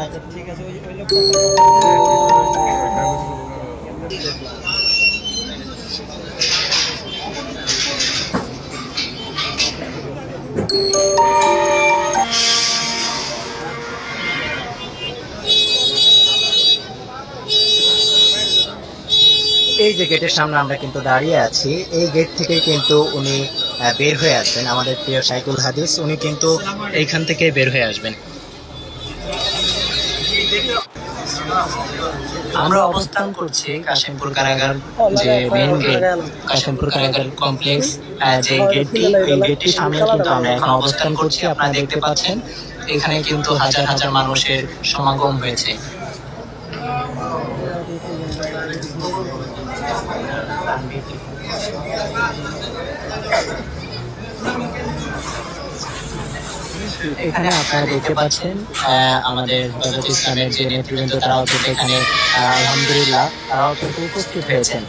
আচ্ছা ঠিক আছে, ওই লোক এই যে গেটের সামনে আমরা কিন্তু দাঁড়িয়ে আছি, এই গেট থেকে কিন্তু উনি বের হয়ে আসবেন। আমাদের প্রিয় শাইখুল হাদিস উনি কিন্তু এইখান থেকে বের হয়ে আসবেন। আমরা অবস্থান করছি কাশিমপুর কারাগার, যে মেইন গেট কাশিমপুর কারাগার কমপ্লেক্স, যে গেটটি, এই গেটটির সামনে কিন্তু আমরা এখন অবস্থান করছি। আপনারা দেখতে পাচ্ছেন এখানে কিন্তু হাজার হাজার মানুষের সমাগম হয়েছে। এখানে আপনারা দেখতে পাচ্ছেন আমাদের হেফাজত ইসলামের যে নেতৃবৃন্দ, তারাও কিন্তু এখানে আলহামদুলিল্লাহ তারাও কিন্তু উপস্থিত হয়েছেন।